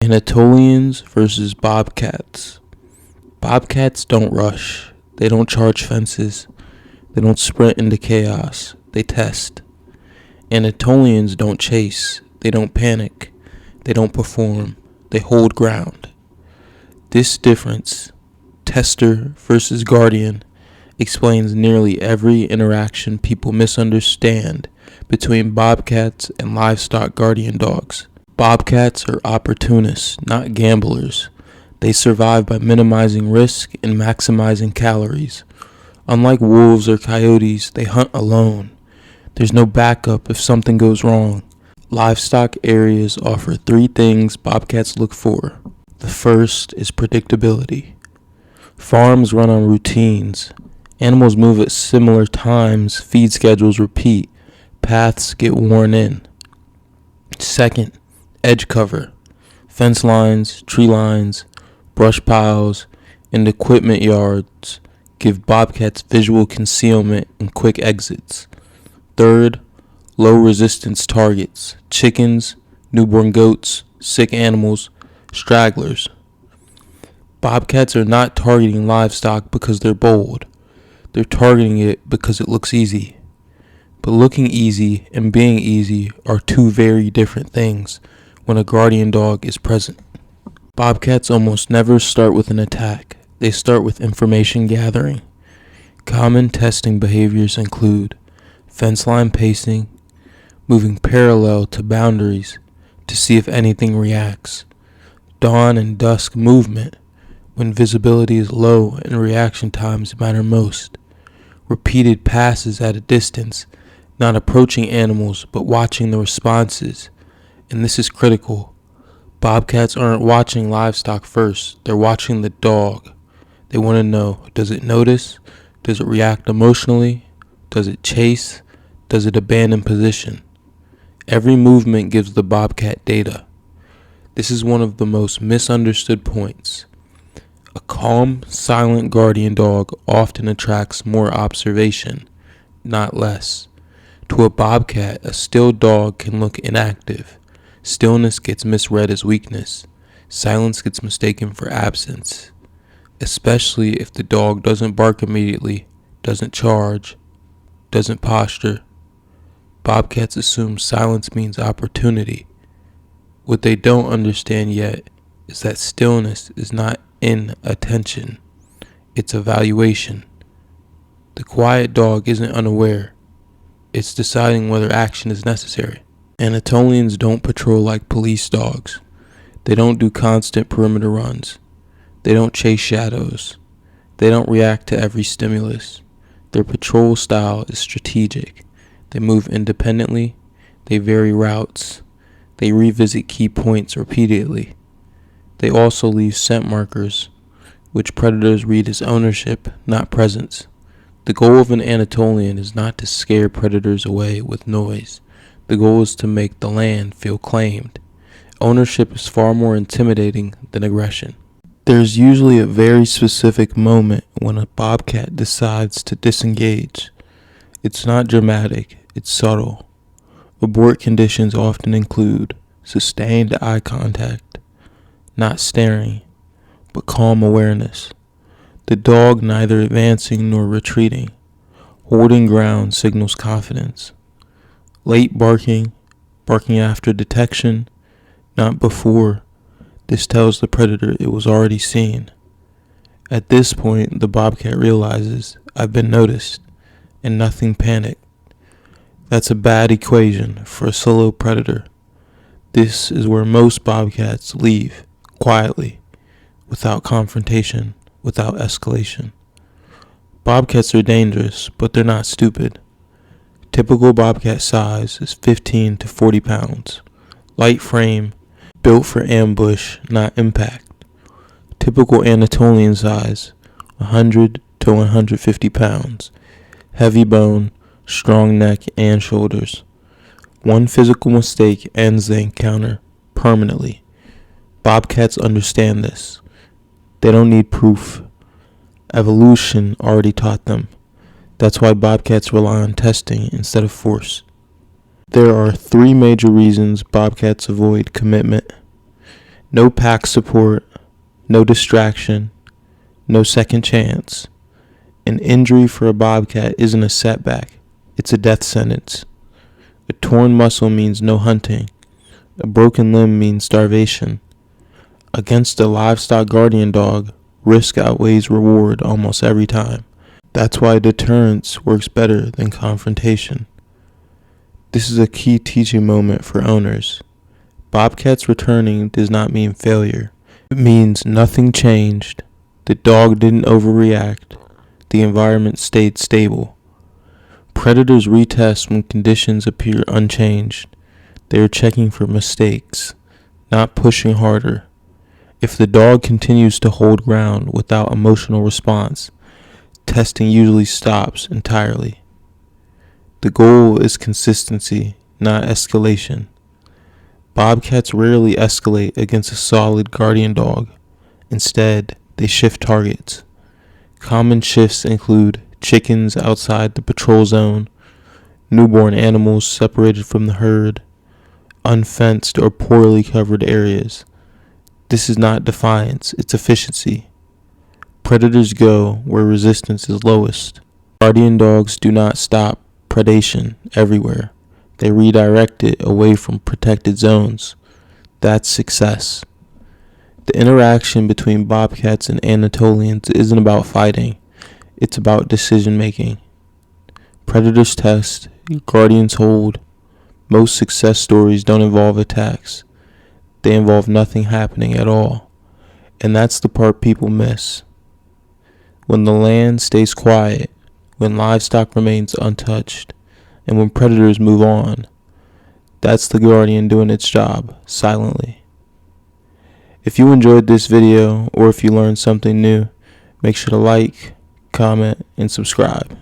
Anatolians versus Bobcats. Bobcats don't rush. They don't charge fences. They don't sprint into chaos. They test. Anatolians don't chase. They don't panic. They don't perform. They hold ground. This difference, tester versus guardian, explains nearly every interaction people misunderstand between bobcats and livestock guardian dogs. Bobcats are opportunists, not gamblers. They survive by minimizing risk and maximizing calories. Unlike wolves or coyotes, they hunt alone. There's no backup if something goes wrong. Livestock areas offer 3 things bobcats look for. The first is predictability. Farms run on routines. Animals move at similar times, feed schedules repeat, paths get worn in. Second, edge cover. Fence lines, tree lines, brush piles, and equipment yards give bobcats visual concealment and quick exits. Third, low resistance targets. Chickens, newborn goats, sick animals, stragglers. Bobcats are not targeting livestock because they're bold. They're targeting it because it looks easy. But looking easy and being easy are 2 very different things when a guardian dog is present. Bobcats almost never start with an attack. They start with information gathering. Common testing behaviors include fence line pacing, moving parallel to boundaries to see if anything reacts, dawn and dusk movement when visibility is low and reaction times matter most, repeated passes at a distance, not approaching animals but watching the responses. And this is critical. Bobcats aren't watching livestock first. They're watching the dog. They want to know, does it notice? Does it react emotionally? Does it chase? Does it abandon position? Every movement gives the bobcat data. This is one of the most misunderstood points. A calm, silent guardian dog often attracts more observation, not less. To a bobcat, a still dog can look inactive. Stillness gets misread as weakness. Silence gets mistaken for absence, especially if the dog doesn't bark immediately, doesn't charge, doesn't posture. Bobcats assume silence means opportunity. What they don't understand yet is that stillness is not inattention, it's evaluation. The quiet dog isn't unaware, it's deciding whether action is necessary. Anatolians don't patrol like police dogs. They don't do constant perimeter runs. They don't chase shadows. They don't react to every stimulus. Their patrol style is strategic. They move independently. They vary routes. They revisit key points repeatedly. They also leave scent markers, which predators read as ownership, not presence. The goal of an Anatolian is not to scare predators away with noise. The goal is to make the land feel claimed. Ownership is far more intimidating than aggression. There's usually a very specific moment when a bobcat decides to disengage. It's not dramatic, it's subtle. Abort conditions often include sustained eye contact, not staring, but calm awareness. The dog neither advancing nor retreating. Holding ground signals confidence. Late barking, barking after detection, not before. This tells the predator it was already seen. At this point, the bobcat realizes, I've been noticed, and nothing panicked. That's a bad equation for a solo predator. This is where most bobcats leave, quietly, without confrontation, without escalation. Bobcats are dangerous, but they're not stupid. Typical bobcat size is 15 to 40 pounds. Light frame, built for ambush, not impact. Typical Anatolian size, 100 to 150 pounds. Heavy bone, strong neck and shoulders. One physical mistake ends the encounter permanently. Bobcats understand this. They don't need proof. Evolution already taught them. That's why bobcats rely on testing instead of force. There are 3 major reasons bobcats avoid commitment. No pack support, no distraction, no second chance. An injury for a bobcat isn't a setback, it's a death sentence. A torn muscle means no hunting. A broken limb means starvation. Against a livestock guardian dog, risk outweighs reward almost every time. That's why deterrence works better than confrontation. This is a key teaching moment for owners. Bobcats returning does not mean failure. It means nothing changed. The dog didn't overreact. The environment stayed stable. Predators retest when conditions appear unchanged. They are checking for mistakes, not pushing harder. If the dog continues to hold ground without emotional response, testing usually stops entirely. The goal is consistency, not escalation. Bobcats rarely escalate against a solid guardian dog. Instead, they shift targets. Common shifts include chickens outside the patrol zone, newborn animals separated from the herd, unfenced or poorly covered areas. This is not defiance, it's efficiency. Predators go where resistance is lowest. Guardian dogs do not stop predation everywhere. They redirect it away from protected zones. That's success. The interaction between Bobcats and Anatolians isn't about fighting. It's about decision making. Predators test, guardians hold. Most success stories don't involve attacks. They involve nothing happening at all. And that's the part people miss. When the land stays quiet, when livestock remains untouched, and when predators move on, that's the guardian doing its job, silently. If you enjoyed this video, or if you learned something new, make sure to like, comment, and subscribe.